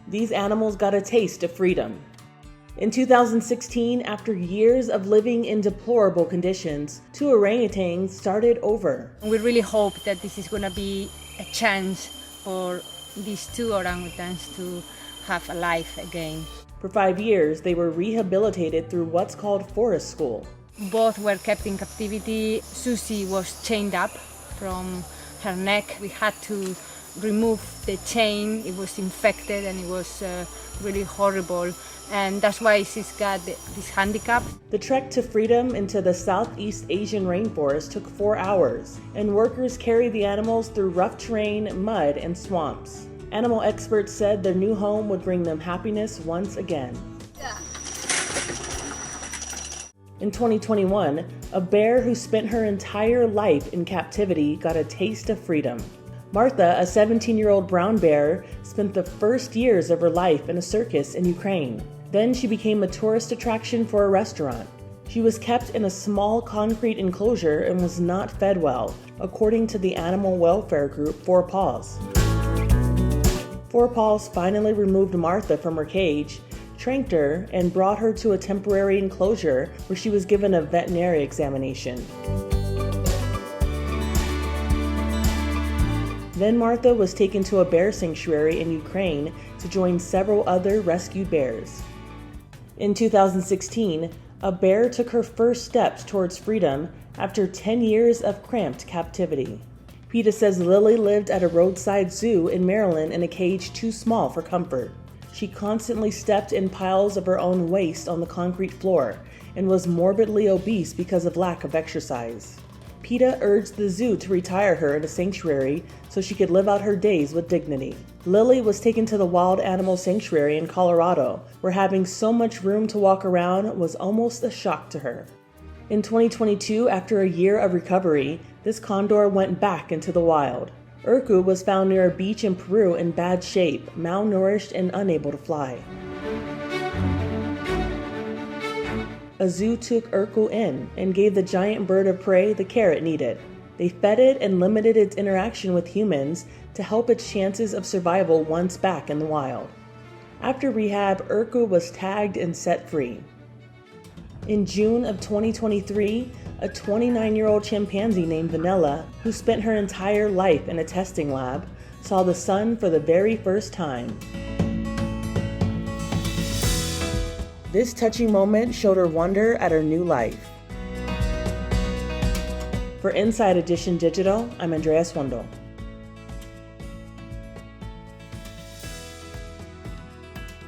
These animals got a taste of freedom. In 2016, after years of living in deplorable conditions, 2 orangutans started over. We really hope that this is going to be a chance for these 2 orangutans to have a life again. For 5 years, they were rehabilitated through what's called forest school. Both were kept in captivity. Susie was chained up from her neck. We had to remove the chain. It was infected and it was really horrible. And that's why she's got this handicap. The trek to freedom into the Southeast Asian rainforest took 4 hours, and workers carried the animals through rough terrain, mud, and swamps. Animal experts said their new home would bring them happiness once again. In 2021, a bear who spent her entire life in captivity got a taste of freedom. Martha, a 17-year-old brown bear, spent the first years of her life in a circus in Ukraine. Then she became a tourist attraction for a restaurant. She was kept in a small concrete enclosure and was not fed well, according to the animal welfare group 4 Paws. 4 Paws finally removed Martha from her cage, tranked her, and brought her to a temporary enclosure where she was given a veterinary examination. Then Martha was taken to a bear sanctuary in Ukraine to join several other rescued bears. In 2016, a bear took her first steps towards freedom after 10 years of cramped captivity. PETA says Lily lived at a roadside zoo in Maryland in a cage too small for comfort. She constantly stepped in piles of her own waste on the concrete floor and was morbidly obese because of lack of exercise. PETA urged the zoo to retire her in a sanctuary so she could live out her days with dignity. Lily was taken to the Wild Animal Sanctuary in Colorado, where having so much room to walk around was almost a shock to her. In 2022, after a year of recovery, this condor went back into the wild. Urku was found near a beach in Peru in bad shape, malnourished and unable to fly. A zoo took Urku in and gave the giant bird of prey the care it needed. They fed it and limited its interaction with humans to help its chances of survival once back in the wild. After rehab, Urku was tagged and set free. In June of 2023, a 29-year-old chimpanzee named Vanilla, who spent her entire life in a testing lab, saw the sun for the very first time. This touching moment showed her wonder at her new life. For Inside Edition Digital, I'm Andrea Swindall.